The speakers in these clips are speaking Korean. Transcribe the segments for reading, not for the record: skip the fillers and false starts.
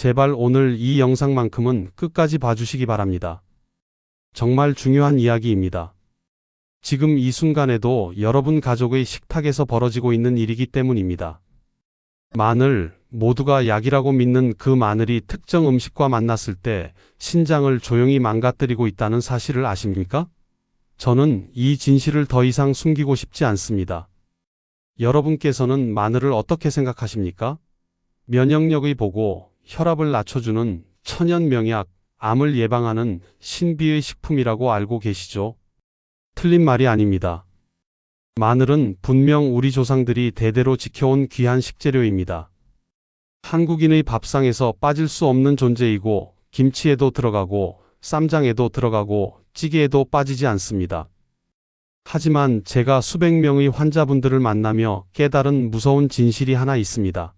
제발 오늘 이 영상만큼은 끝까지 봐주시기 바랍니다. 정말 중요한 이야기입니다. 지금 이 순간에도 여러분 가족의 식탁에서 벌어지고 있는 일이기 때문입니다. 마늘, 모두가 약이라고 믿는 그 마늘이 특정 음식과 만났을 때 신장을 조용히 망가뜨리고 있다는 사실을 아십니까? 저는 이 진실을 더 이상 숨기고 싶지 않습니다. 여러분께서는 마늘을 어떻게 생각하십니까? 면역력의 보고, 혈압을 낮춰주는 천연 명약, 암을 예방하는 신비의 식품이라고 알고 계시죠? 틀린 말이 아닙니다. 마늘은 분명 우리 조상들이 대대로 지켜온 귀한 식재료입니다. 한국인의 밥상에서 빠질 수 없는 존재이고 김치에도 들어가고 쌈장에도 들어가고 찌개에도 빠지지 않습니다. 하지만 제가 수백 명의 환자분들을 만나며 깨달은 무서운 진실이 하나 있습니다.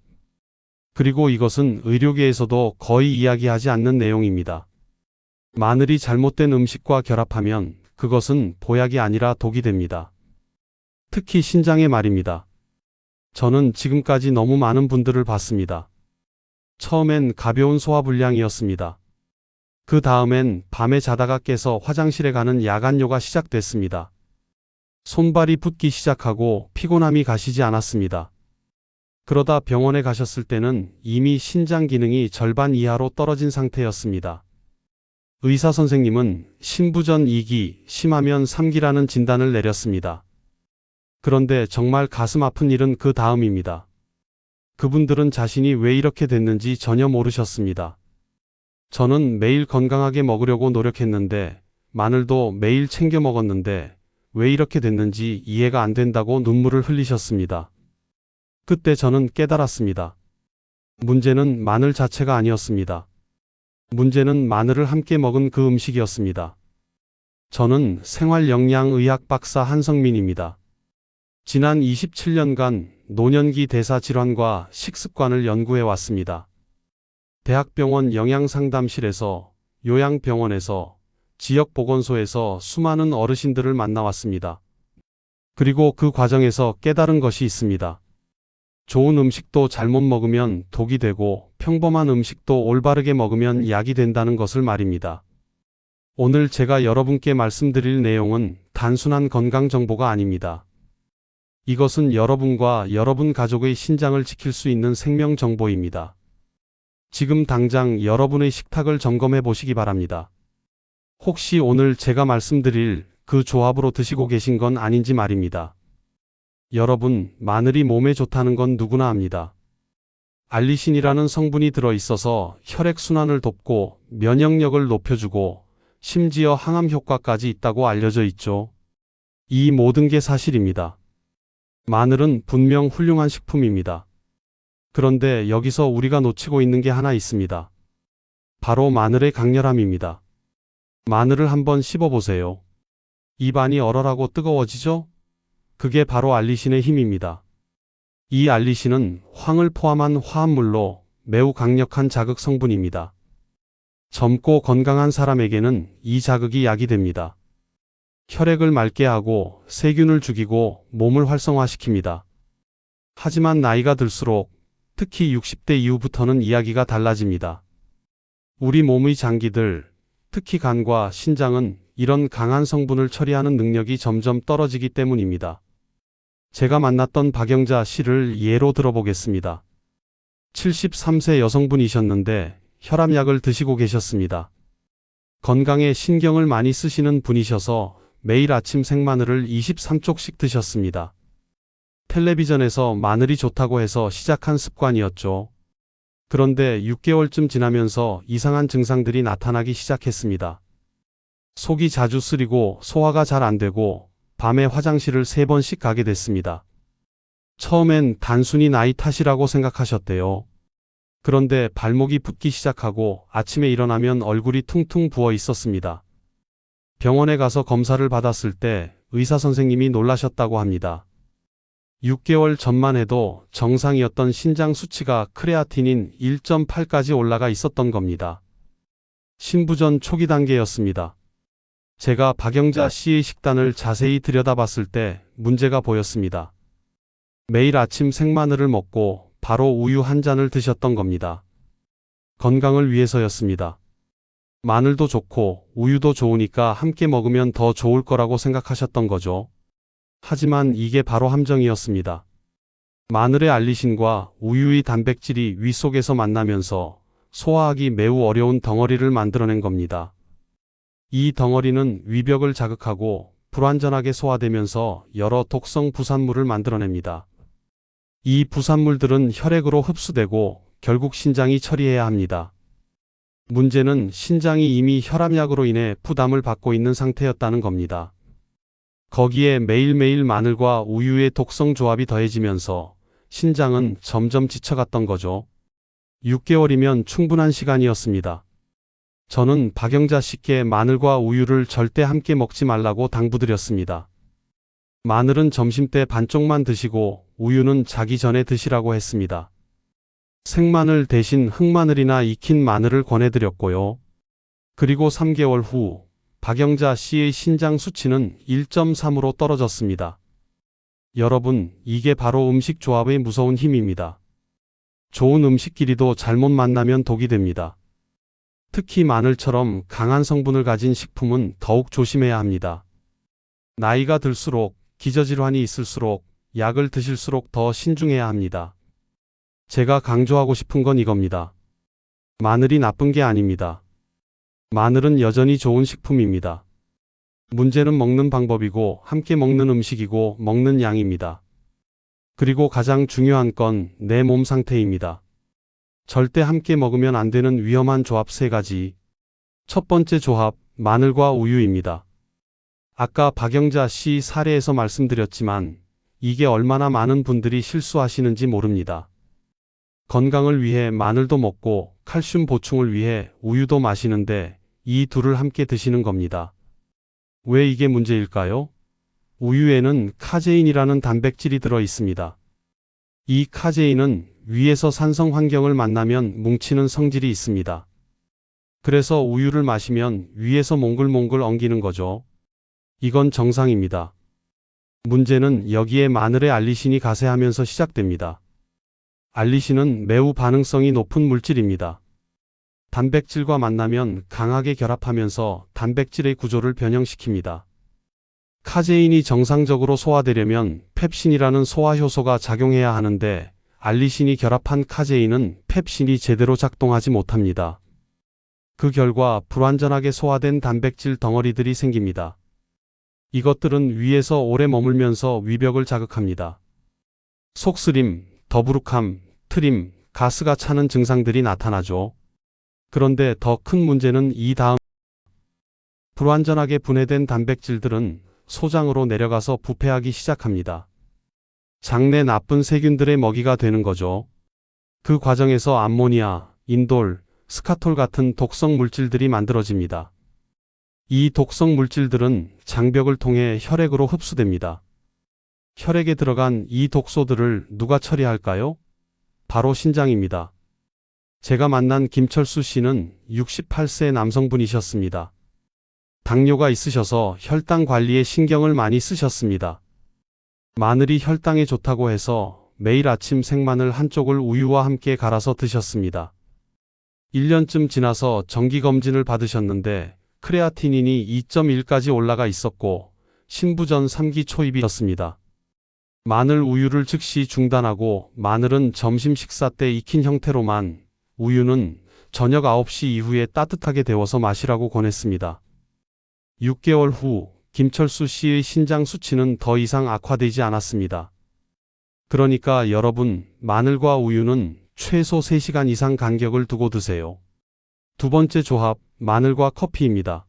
그리고 이것은 의료계에서도 거의 이야기하지 않는 내용입니다. 마늘이 잘못된 음식과 결합하면 그것은 보약이 아니라 독이 됩니다. 특히 신장에 말입니다. 저는 지금까지 너무 많은 분들을 봤습니다. 처음엔 가벼운 소화불량이었습니다. 그 다음엔 밤에 자다가 깨서 화장실에 가는 야간요가 시작됐습니다. 손발이 붓기 시작하고 피곤함이 가시지 않았습니다. 그러다 병원에 가셨을 때는 이미 신장 기능이 절반 이하로 떨어진 상태였습니다. 의사 선생님은 신부전 2기, 심하면 3기라는 진단을 내렸습니다. 그런데 정말 가슴 아픈 일은 그 다음입니다. 그분들은 자신이 왜 이렇게 됐는지 전혀 모르셨습니다. 저는 매일 건강하게 먹으려고 노력했는데, 마늘도 매일 챙겨 먹었는데, 왜 이렇게 됐는지 이해가 안 된다고 눈물을 흘리셨습니다. 그때 저는 깨달았습니다. 문제는 마늘 자체가 아니었습니다. 문제는 마늘을 함께 먹은 그 음식이었습니다. 저는 생활영양의학 박사 한성민입니다. 지난 27년간 노년기 대사질환과 식습관을 연구해 왔습니다. 대학병원 영양상담실에서, 요양병원에서, 지역보건소에서 수많은 어르신들을 만나왔습니다. 그리고 그 과정에서 깨달은 것이 있습니다. 좋은 음식도 잘못 먹으면 독이 되고 평범한 음식도 올바르게 먹으면 약이 된다는 것을 말입니다. 오늘 제가 여러분께 말씀드릴 내용은 단순한 건강 정보가 아닙니다. 이것은 여러분과 여러분 가족의 신장을 지킬 수 있는 생명 정보입니다. 지금 당장 여러분의 식탁을 점검해 보시기 바랍니다. 혹시 오늘 제가 말씀드릴 그 조합으로 드시고 계신 건 아닌지 말입니다. 여러분, 마늘이 몸에 좋다는 건 누구나 압니다. 알리신이라는 성분이 들어있어서 혈액순환을 돕고 면역력을 높여주고 심지어 항암 효과까지 있다고 알려져 있죠. 이 모든 게 사실입니다. 마늘은 분명 훌륭한 식품입니다. 그런데 여기서 우리가 놓치고 있는 게 하나 있습니다. 바로 마늘의 강렬함입니다. 마늘을 한번 씹어보세요. 입안이 얼얼하고 뜨거워지죠? 그게 바로 알리신의 힘입니다. 이 알리신은 황을 포함한 화합물로 매우 강력한 자극 성분입니다. 젊고 건강한 사람에게는 이 자극이 약이 됩니다. 혈액을 맑게 하고 세균을 죽이고 몸을 활성화시킵니다. 하지만 나이가 들수록 특히 60대 이후부터는 이야기가 달라집니다. 우리 몸의 장기들, 특히 간과 신장은 이런 강한 성분을 처리하는 능력이 점점 떨어지기 때문입니다. 제가 만났던 박영자 씨를 예로 들어보겠습니다. 73세 여성분이셨는데 혈압약을 드시고 계셨습니다. 건강에 신경을 많이 쓰시는 분이셔서 매일 아침 생마늘을 23쪽씩 드셨습니다. 텔레비전에서 마늘이 좋다고 해서 시작한 습관이었죠. 그런데 6개월쯤 지나면서 이상한 증상들이 나타나기 시작했습니다. 속이 자주 쓰리고 소화가 잘 안 되고 밤에 화장실을 3번씩 가게 됐습니다. 처음엔 단순히 나이 탓이라고 생각하셨대요. 그런데 발목이 붓기 시작하고 아침에 일어나면 얼굴이 퉁퉁 부어 있었습니다. 병원에 가서 검사를 받았을 때 의사 선생님이 놀라셨다고 합니다. 6개월 전만 해도 정상이었던 신장 수치가 크레아틴인 1.8까지 올라가 있었던 겁니다. 신부전 초기 단계였습니다. 제가 박영자 씨의 식단을 자세히 들여다봤을 때 문제가 보였습니다. 매일 아침 생마늘을 먹고 바로 우유 한 잔을 드셨던 겁니다. 건강을 위해서였습니다. 마늘도 좋고 우유도 좋으니까 함께 먹으면 더 좋을 거라고 생각하셨던 거죠. 하지만 이게 바로 함정이었습니다. 마늘의 알리신과 우유의 단백질이 위 속에서 만나면서 소화하기 매우 어려운 덩어리를 만들어낸 겁니다. 이 덩어리는 위벽을 자극하고 불완전하게 소화되면서 여러 독성 부산물을 만들어냅니다. 이 부산물들은 혈액으로 흡수되고 결국 신장이 처리해야 합니다. 문제는 신장이 이미 혈압약으로 인해 부담을 받고 있는 상태였다는 겁니다. 거기에 매일매일 마늘과 우유의 독성 조합이 더해지면서 신장은 점점 지쳐갔던 거죠. 6개월이면 충분한 시간이었습니다. 저는 박영자 씨께 마늘과 우유를 절대 함께 먹지 말라고 당부드렸습니다. 마늘은 점심때 반쪽만 드시고 우유는 자기 전에 드시라고 했습니다. 생마늘 대신 흑마늘이나 익힌 마늘을 권해드렸고요. 그리고 3개월 후 박영자 씨의 신장 수치는 1.3으로 떨어졌습니다. 여러분, 이게 바로 음식 조합의 무서운 힘입니다. 좋은 음식끼리도 잘못 만나면 독이 됩니다. 특히 마늘처럼 강한 성분을 가진 식품은 더욱 조심해야 합니다. 나이가 들수록 기저질환이 있을수록 약을 드실수록 더 신중해야 합니다. 제가 강조하고 싶은 건 이겁니다. 마늘이 나쁜 게 아닙니다. 마늘은 여전히 좋은 식품입니다. 문제는 먹는 방법이고 함께 먹는 음식이고 먹는 양입니다. 그리고 가장 중요한 건 내 몸 상태입니다. 절대 함께 먹으면 안 되는 위험한 조합 3가지. 첫 번째 조합, 마늘과 우유입니다. 아까 박영자 씨 사례에서 말씀드렸지만 이게 얼마나 많은 분들이 실수하시는지 모릅니다. 건강을 위해 마늘도 먹고 칼슘 보충을 위해 우유도 마시는데 이 둘을 함께 드시는 겁니다. 왜 이게 문제일까요? 우유에는 카제인이라는 단백질이 들어 있습니다. 이 카제인은 위에서 산성 환경을 만나면 뭉치는 성질이 있습니다. 그래서 우유를 마시면 위에서 몽글몽글 엉기는 거죠. 이건 정상입니다. 문제는 여기에 마늘의 알리신이 가세하면서 시작됩니다. 알리신은 매우 반응성이 높은 물질입니다. 단백질과 만나면 강하게 결합하면서 단백질의 구조를 변형시킵니다. 카제인이 정상적으로 소화되려면 펩신이라는 소화 효소가 작용해야 하는데 알리신이 결합한 카제인은 펩신이 제대로 작동하지 못합니다. 그 결과 불완전하게 소화된 단백질 덩어리들이 생깁니다. 이것들은 위에서 오래 머물면서 위벽을 자극합니다. 속쓰림, 더부룩함, 트림, 가스가 차는 증상들이 나타나죠. 그런데 더 큰 문제는 이 다음. 불완전하게 분해된 단백질들은 소장으로 내려가서 부패하기 시작합니다. 장내 나쁜 세균들의 먹이가 되는 거죠. 그 과정에서 암모니아, 인돌, 스카톨 같은 독성 물질들이 만들어집니다. 이 독성 물질들은 장벽을 통해 혈액으로 흡수됩니다. 혈액에 들어간 이 독소들을 누가 처리할까요? 바로 신장입니다. 제가 만난 김철수 씨는 68세 남성분이셨습니다. 당뇨가 있으셔서 혈당 관리에 신경을 많이 쓰셨습니다. 마늘이 혈당에 좋다고 해서 매일 아침 생마늘 한쪽을 우유와 함께 갈아서 드셨습니다. 1년쯤 지나서 정기검진을 받으셨는데 크레아티닌이 2.1까지 올라가 있었고 신부전 3기 초입이었습니다. 마늘 우유를 즉시 중단하고 마늘은 점심 식사 때 익힌 형태로만, 우유는 저녁 9시 이후에 따뜻하게 데워서 마시라고 권했습니다. 6개월 후 김철수 씨의 신장 수치는 더 이상 악화되지 않았습니다. 그러니까 여러분, 마늘과 우유는 최소 3시간 이상 간격을 두고 드세요. 두 번째 조합, 마늘과 커피입니다.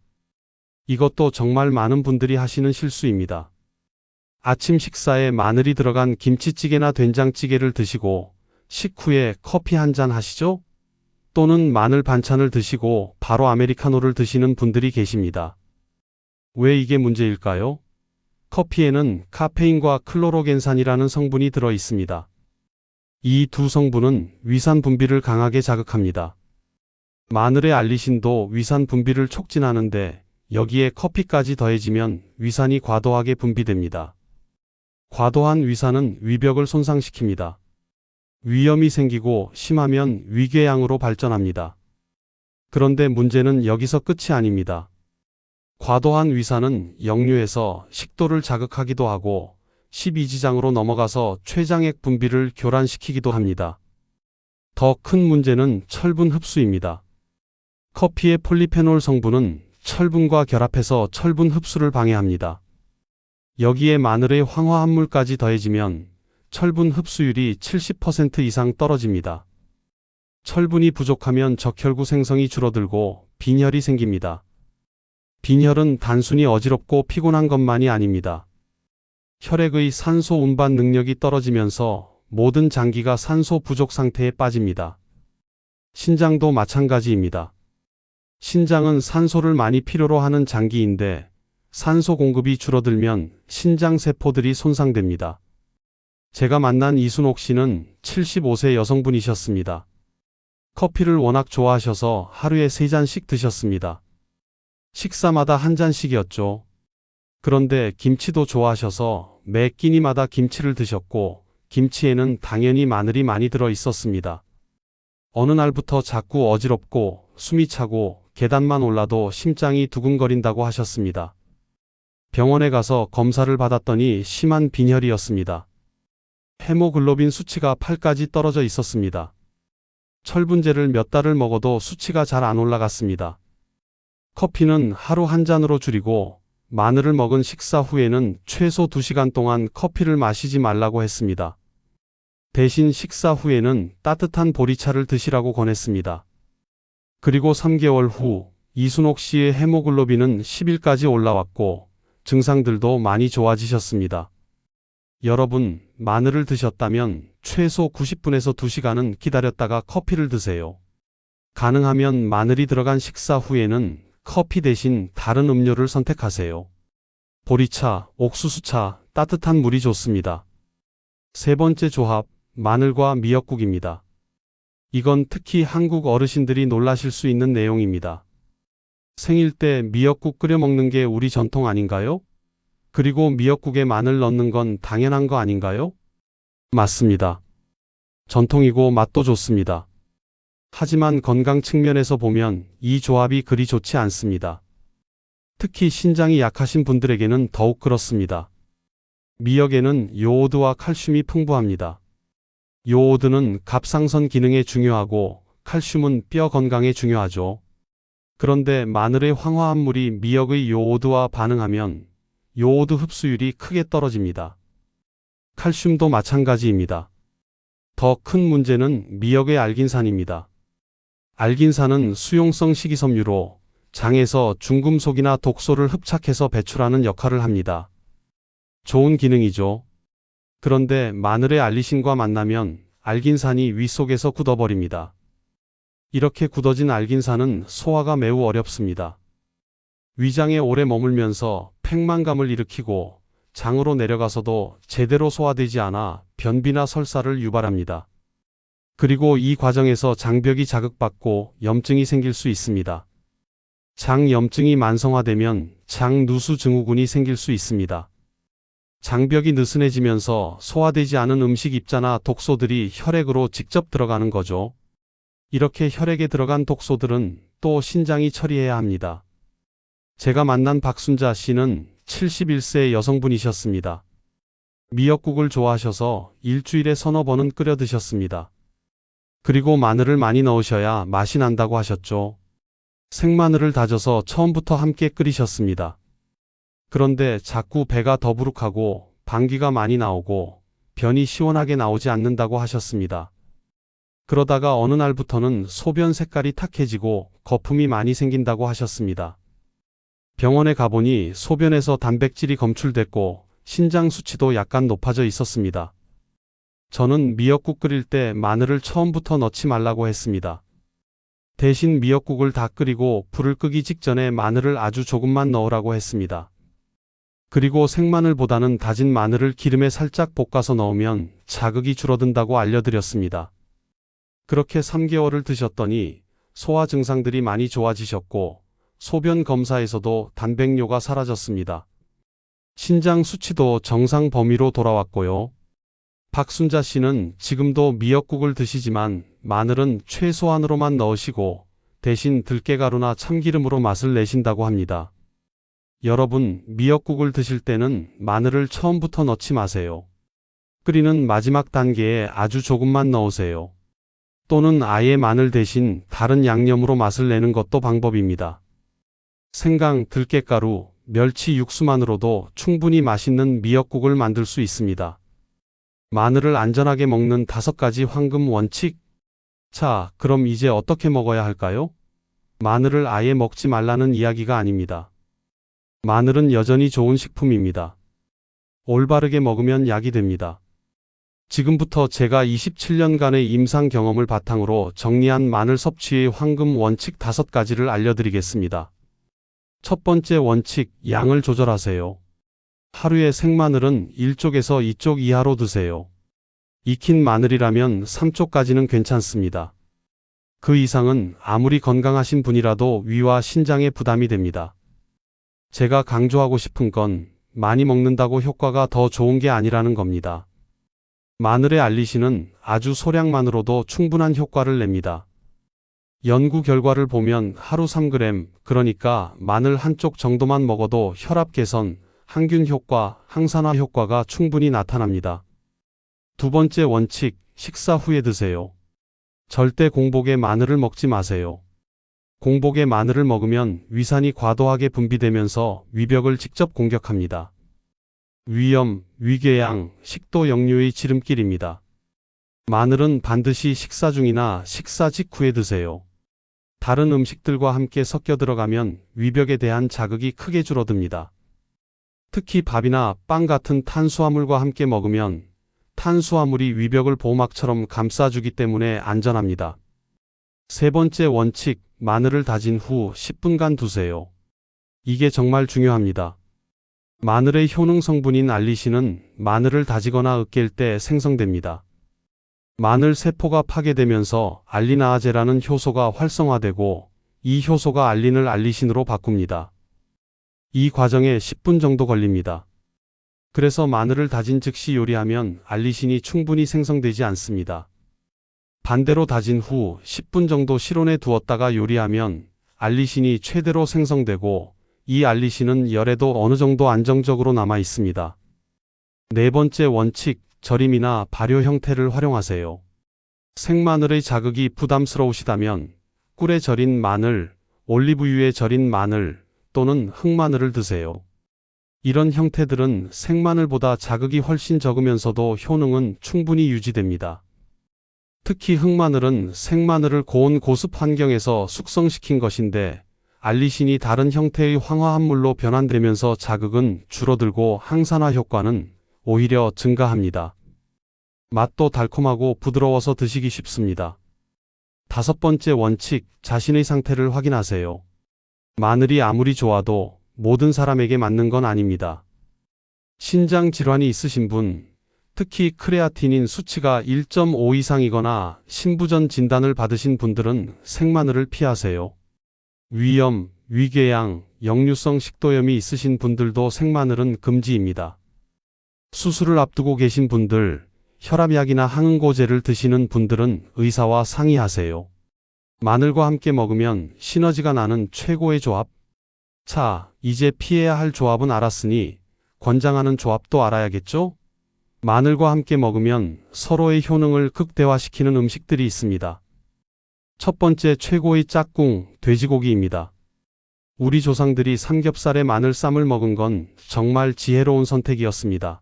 이것도 정말 많은 분들이 하시는 실수입니다. 아침 식사에 마늘이 들어간 김치찌개나 된장찌개를 드시고 식후에 커피 한 잔 하시죠? 또는 마늘 반찬을 드시고 바로 아메리카노를 드시는 분들이 계십니다. 왜 이게 문제일까요? 커피에는 카페인과 클로로겐산이라는 성분이 들어 있습니다. 이 두 성분은 위산 분비를 강하게 자극합니다. 마늘의 알리신도 위산 분비를 촉진하는데 여기에 커피까지 더해지면 위산이 과도하게 분비됩니다. 과도한 위산은 위벽을 손상시킵니다. 위염이 생기고 심하면 위궤양으로 발전합니다. 그런데 문제는 여기서 끝이 아닙니다. 과도한 위산은 역류해서 식도를 자극하기도 하고 12지장으로 넘어가서 췌장액 분비를 교란시키기도 합니다. 더 큰 문제는 철분 흡수입니다. 커피의 폴리페놀 성분은 철분과 결합해서 철분 흡수를 방해합니다. 여기에 마늘의 황화합물까지 더해지면 철분 흡수율이 70% 이상 떨어집니다. 철분이 부족하면 적혈구 생성이 줄어들고 빈혈이 생깁니다. 빈혈은 단순히 어지럽고 피곤한 것만이 아닙니다. 혈액의 산소 운반 능력이 떨어지면서 모든 장기가 산소 부족 상태에 빠집니다. 신장도 마찬가지입니다. 신장은 산소를 많이 필요로 하는 장기인데 산소 공급이 줄어들면 신장 세포들이 손상됩니다. 제가 만난 이순옥 씨는 75세 여성분이셨습니다. 커피를 워낙 좋아하셔서 하루에 3잔씩 드셨습니다. 식사마다 한 잔씩이었죠. 그런데 김치도 좋아하셔서 매 끼니마다 김치를 드셨고 김치에는 당연히 마늘이 많이 들어 있었습니다. 어느 날부터 자꾸 어지럽고 숨이 차고 계단만 올라도 심장이 두근거린다고 하셨습니다. 병원에 가서 검사를 받았더니 심한 빈혈이었습니다. 헤모글로빈 수치가 8까지 떨어져 있었습니다. 철분제를 몇 달을 먹어도 수치가 잘 안 올라갔습니다. 커피는 하루 한 잔으로 줄이고 마늘을 먹은 식사 후에는 최소 2시간 동안 커피를 마시지 말라고 했습니다. 대신 식사 후에는 따뜻한 보리차를 드시라고 권했습니다. 그리고 3개월 후 이순옥 씨의 헤모글로빈은 10일까지 올라왔고 증상들도 많이 좋아지셨습니다. 여러분, 마늘을 드셨다면 최소 90분에서 2시간은 기다렸다가 커피를 드세요. 가능하면 마늘이 들어간 식사 후에는 커피 대신 다른 음료를 선택하세요. 보리차, 옥수수차, 따뜻한 물이 좋습니다. 세 번째 조합, 마늘과 미역국입니다. 이건 특히 한국 어르신들이 놀라실 수 있는 내용입니다. 생일 때 미역국 끓여 먹는 게 우리 전통 아닌가요? 그리고 미역국에 마늘 넣는 건 당연한 거 아닌가요? 맞습니다. 전통이고 맛도 좋습니다. 하지만 건강 측면에서 보면 이 조합이 그리 좋지 않습니다. 특히 신장이 약하신 분들에게는 더욱 그렇습니다. 미역에는 요오드와 칼슘이 풍부합니다. 요오드는 갑상선 기능에 중요하고 칼슘은 뼈 건강에 중요하죠. 그런데 마늘의 황화합물이 미역의 요오드와 반응하면 요오드 흡수율이 크게 떨어집니다. 칼슘도 마찬가지입니다. 더 큰 문제는 미역의 알긴산입니다. 알긴산은 수용성 식이섬유로 장에서 중금속이나 독소를 흡착해서 배출하는 역할을 합니다. 좋은 기능이죠. 그런데 마늘의 알리신과 만나면 알긴산이 위 속에서 굳어버립니다. 이렇게 굳어진 알긴산은 소화가 매우 어렵습니다. 위장에 오래 머물면서 팽만감을 일으키고 장으로 내려가서도 제대로 소화되지 않아 변비나 설사를 유발합니다. 그리고 이 과정에서 장벽이 자극받고 염증이 생길 수 있습니다. 장염증이 만성화되면 장누수 증후군이 생길 수 있습니다. 장벽이 느슨해지면서 소화되지 않은 음식 입자나 독소들이 혈액으로 직접 들어가는 거죠. 이렇게 혈액에 들어간 독소들은 또 신장이 처리해야 합니다. 제가 만난 박순자 씨는 71세 여성분이셨습니다. 미역국을 좋아하셔서 일주일에 서너 번은 끓여 드셨습니다. 그리고 마늘을 많이 넣으셔야 맛이 난다고 하셨죠. 생마늘을 다져서 처음부터 함께 끓이셨습니다. 그런데 자꾸 배가 더부룩하고 방귀가 많이 나오고 변이 시원하게 나오지 않는다고 하셨습니다. 그러다가 어느 날부터는 소변 색깔이 탁해지고 거품이 많이 생긴다고 하셨습니다. 병원에 가보니 소변에서 단백질이 검출됐고 신장 수치도 약간 높아져 있었습니다. 저는 미역국 끓일 때 마늘을 처음부터 넣지 말라고 했습니다. 대신 미역국을 다 끓이고 불을 끄기 직전에 마늘을 아주 조금만 넣으라고 했습니다. 그리고 생마늘보다는 다진 마늘을 기름에 살짝 볶아서 넣으면 자극이 줄어든다고 알려드렸습니다. 그렇게 3개월을 드셨더니 소화 증상들이 많이 좋아지셨고 소변 검사에서도 단백뇨가 사라졌습니다. 신장 수치도 정상 범위로 돌아왔고요. 박순자 씨는 지금도 미역국을 드시지만 마늘은 최소한으로만 넣으시고 대신 들깨가루나 참기름으로 맛을 내신다고 합니다. 여러분, 미역국을 드실 때는 마늘을 처음부터 넣지 마세요. 끓이는 마지막 단계에 아주 조금만 넣으세요. 또는 아예 마늘 대신 다른 양념으로 맛을 내는 것도 방법입니다. 생강, 들깨가루, 멸치 육수만으로도 충분히 맛있는 미역국을 만들 수 있습니다. 마늘을 안전하게 먹는 5가지 황금 원칙. 자, 그럼 이제 어떻게 먹어야 할까요? 마늘을 아예 먹지 말라는 이야기가 아닙니다. 마늘은 여전히 좋은 식품입니다. 올바르게 먹으면 약이 됩니다. 지금부터 제가 27년간의 임상 경험을 바탕으로 정리한 마늘 섭취의 황금 원칙 5가지를 알려드리겠습니다. 첫 번째 원칙, 양을 조절하세요. 하루에 생마늘은 1쪽에서 2쪽 이하로 드세요. 익힌 마늘이라면 3쪽까지는 괜찮습니다. 그 이상은 아무리 건강하신 분이라도 위와 신장에 부담이 됩니다. 제가 강조하고 싶은 건 많이 먹는다고 효과가 더 좋은 게 아니라는 겁니다. 마늘의 알리신은 아주 소량만으로도 충분한 효과를 냅니다. 연구 결과를 보면 하루 3g, 그러니까 마늘 한쪽 정도만 먹어도 혈압 개선, 항균 효과, 항산화 효과가 충분히 나타납니다. 두 번째 원칙, 식사 후에 드세요. 절대 공복에 마늘을 먹지 마세요. 공복에 마늘을 먹으면 위산이 과도하게 분비되면서 위벽을 직접 공격합니다. 위염, 위궤양, 식도 역류의 지름길입니다. 마늘은 반드시 식사 중이나 식사 직후에 드세요. 다른 음식들과 함께 섞여 들어가면 위벽에 대한 자극이 크게 줄어듭니다. 특히 밥이나 빵 같은 탄수화물과 함께 먹으면 탄수화물이 위벽을 보호막처럼 감싸주기 때문에 안전합니다. 세 번째 원칙, 마늘을 다진 후 10분간 두세요. 이게 정말 중요합니다. 마늘의 효능 성분인 알리신은 마늘을 다지거나 으깰 때 생성됩니다. 마늘 세포가 파괴되면서 알리나아제라는 효소가 활성화되고 이 효소가 알린을 알리신으로 바꿉니다. 이 과정에 10분 정도 걸립니다. 그래서 마늘을 다진 즉시 요리하면 알리신이 충분히 생성되지 않습니다. 반대로 다진 후 10분 정도 실온에 두었다가 요리하면 알리신이 최대로 생성되고 이 알리신은 열에도 어느 정도 안정적으로 남아 있습니다. 네 번째 원칙, 절임이나 발효 형태를 활용하세요. 생마늘의 자극이 부담스러우시다면 꿀에 절인 마늘, 올리브유에 절인 마늘 또는 흑마늘을 드세요. 이런 형태들은 생마늘보다 자극이 훨씬 적으면서도 효능은 충분히 유지됩니다. 특히 흑마늘은 생마늘을 고온 고습 환경에서 숙성시킨 것인데 알리신이 다른 형태의 황화합물로 변환되면서 자극은 줄어들고 항산화 효과는 오히려 증가합니다. 맛도 달콤하고 부드러워서 드시기 쉽습니다. 다섯 번째 원칙, 자신의 상태를 확인하세요. 마늘이 아무리 좋아도 모든 사람에게 맞는 건 아닙니다. 신장 질환이 있으신 분, 특히 크레아티닌 수치가 1.5 이상이거나 신부전 진단을 받으신 분들은 생마늘을 피하세요. 위염, 위궤양, 역류성 식도염이 있으신 분들도 생마늘은 금지입니다. 수술을 앞두고 계신 분들, 혈압약이나 항응고제를 드시는 분들은 의사와 상의하세요. 마늘과 함께 먹으면 시너지가 나는 최고의 조합. 자, 이제 피해야 할 조합은 알았으니 권장하는 조합도 알아야겠죠? 마늘과 함께 먹으면 서로의 효능을 극대화시키는 음식들이 있습니다. 첫 번째, 최고의 짝꿍, 돼지고기입니다. 우리 조상들이 삼겹살에 마늘쌈을 먹은 건 정말 지혜로운 선택이었습니다.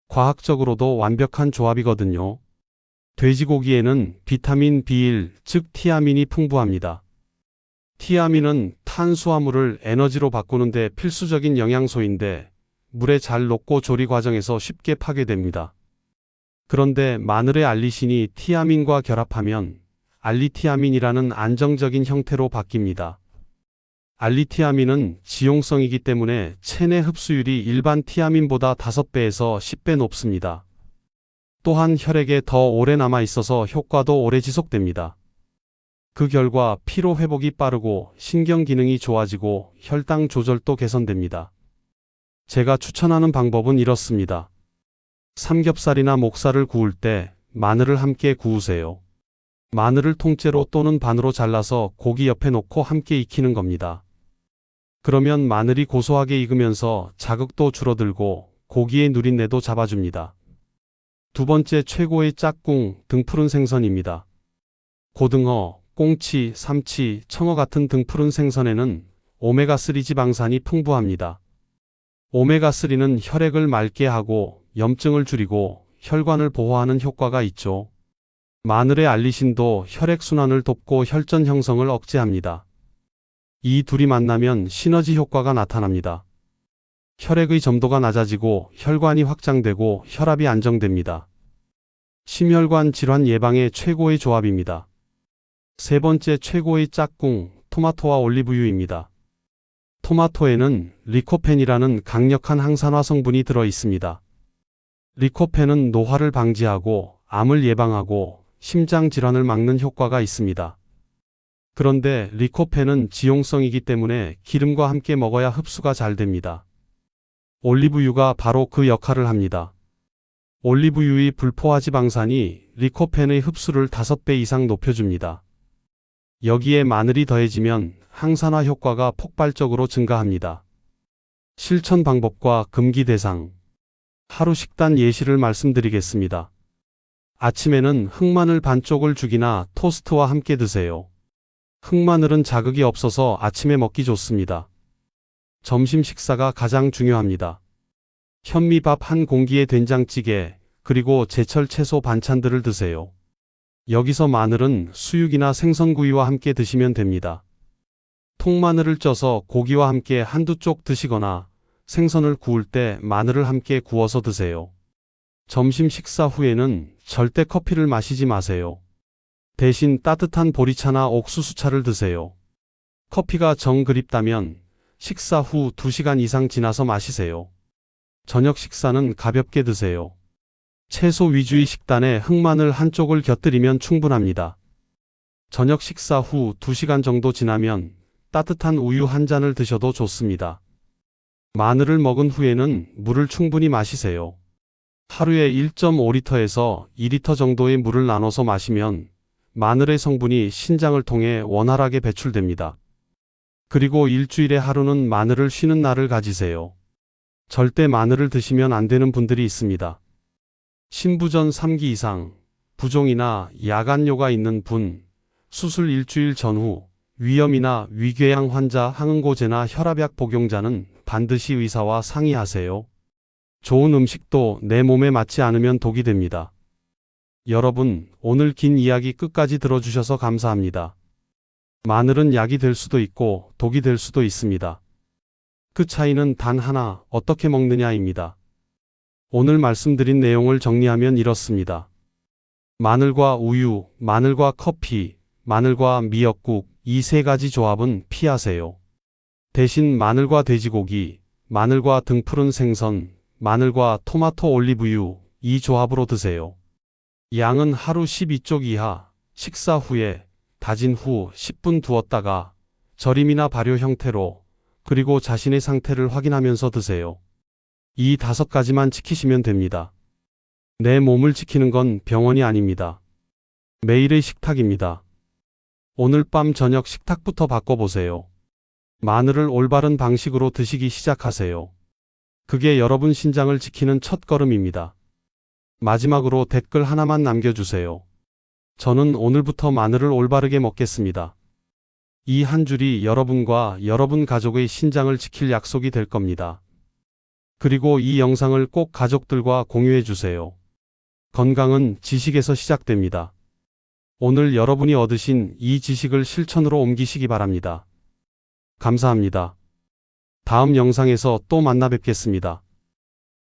과학적으로도 완벽한 조합이거든요. 돼지고기에는 비타민 B1, 즉 티아민이 풍부합니다. 티아민은 탄수화물을 에너지로 바꾸는 데 필수적인 영양소인데 물에 잘 녹고 조리 과정에서 쉽게 파괴됩니다. 그런데 마늘의 알리신이 티아민과 결합하면 알리티아민이라는 안정적인 형태로 바뀝니다. 알리티아민은 지용성이기 때문에 체내 흡수율이 일반 티아민보다 5배에서 10배 높습니다. 또한 혈액에 더 오래 남아 있어서 효과도 오래 지속됩니다. 그 결과 피로 회복이 빠르고 신경 기능이 좋아지고 혈당 조절도 개선됩니다. 제가 추천하는 방법은 이렇습니다. 삼겹살이나 목살을 구울 때 마늘을 함께 구우세요. 마늘을 통째로 또는 반으로 잘라서 고기 옆에 놓고 함께 익히는 겁니다. 그러면 마늘이 고소하게 익으면서 자극도 줄어들고 고기의 누린내도 잡아줍니다. 두 번째, 최고의 짝꿍, 등푸른 생선입니다. 고등어, 꽁치, 삼치, 청어 같은 등푸른 생선에는 오메가3 지방산이 풍부합니다. 오메가3는 혈액을 맑게 하고 염증을 줄이고 혈관을 보호하는 효과가 있죠. 마늘의 알리신도 혈액순환을 돕고 혈전 형성을 억제합니다. 이 둘이 만나면 시너지 효과가 나타납니다. 혈액의 점도가 낮아지고 혈관이 확장되고 혈압이 안정됩니다. 심혈관 질환 예방의 최고의 조합입니다. 세 번째, 최고의 짝꿍, 토마토와 올리브유입니다. 토마토에는 리코펜이라는 강력한 항산화 성분이 들어 있습니다. 리코펜은 노화를 방지하고 암을 예방하고 심장 질환을 막는 효과가 있습니다. 그런데 리코펜은 지용성이기 때문에 기름과 함께 먹어야 흡수가 잘 됩니다. 올리브유가 바로 그 역할을 합니다. 올리브유의 불포화 지방산이 리코펜의 흡수를 5배 이상 높여줍니다. 여기에 마늘이 더해지면 항산화 효과가 폭발적으로 증가합니다. 실천 방법과 금기 대상. 하루 식단 예시를 말씀드리겠습니다. 아침에는 흑마늘 반쪽을 죽이나 토스트와 함께 드세요. 흑마늘은 자극이 없어서 아침에 먹기 좋습니다. 점심 식사가 가장 중요합니다. 현미밥 한 공기에 된장찌개, 그리고 제철 채소 반찬들을 드세요. 여기서 마늘은 수육이나 생선구이와 함께 드시면 됩니다. 통마늘을 쪄서 고기와 함께 한두 쪽 드시거나 생선을 구울 때 마늘을 함께 구워서 드세요. 점심 식사 후에는 절대 커피를 마시지 마세요. 대신 따뜻한 보리차나 옥수수차를 드세요. 커피가 정 그립다면 식사 후 2시간 이상 지나서 마시세요. 저녁 식사는 가볍게 드세요. 채소 위주의 식단에 흑마늘 한쪽을 곁들이면 충분합니다. 저녁 식사 후 2시간 정도 지나면 따뜻한 우유 한 잔을 드셔도 좋습니다. 마늘을 먹은 후에는 물을 충분히 마시세요. 하루에 1.5리터에서 2리터 정도의 물을 나눠서 마시면 마늘의 성분이 신장을 통해 원활하게 배출됩니다. 그리고 일주일에 하루는 마늘을 쉬는 날을 가지세요. 절대 마늘을 드시면 안 되는 분들이 있습니다. 신부전 3기 이상, 부종이나 야간뇨가 있는 분, 수술 일주일 전후, 위염이나 위궤양 환자, 항응고제나 혈압약 복용자는 반드시 의사와 상의하세요. 좋은 음식도 내 몸에 맞지 않으면 독이 됩니다. 여러분, 오늘 긴 이야기 끝까지 들어주셔서 감사합니다. 마늘은 약이 될 수도 있고 독이 될 수도 있습니다. 그 차이는 단 하나, 어떻게 먹느냐입니다. 오늘 말씀드린 내용을 정리하면 이렇습니다. 마늘과 우유, 마늘과 커피, 마늘과 미역국, 이 세 가지 조합은 피하세요. 대신 마늘과 돼지고기, 마늘과 등푸른 생선, 마늘과 토마토 올리브유, 이 조합으로 드세요. 양은 하루 12쪽 이하, 식사 후에, 다진 후 10분 두었다가 절임이나 발효 형태로, 그리고 자신의 상태를 확인하면서 드세요. 이 5가지만 지키시면 됩니다. 내 몸을 지키는 건 병원이 아닙니다. 매일의 식탁입니다. 오늘 밤 저녁 식탁부터 바꿔보세요. 마늘을 올바른 방식으로 드시기 시작하세요. 그게 여러분 신장을 지키는 첫걸음입니다. 마지막으로 댓글 하나만 남겨주세요. 저는 오늘부터 마늘을 올바르게 먹겠습니다. 이 한 줄이 여러분과 여러분 가족의 신장을 지킬 약속이 될 겁니다. 그리고 이 영상을 꼭 가족들과 공유해 주세요. 건강은 지식에서 시작됩니다. 오늘 여러분이 얻으신 이 지식을 실천으로 옮기시기 바랍니다. 감사합니다. 다음 영상에서 또 만나 뵙겠습니다.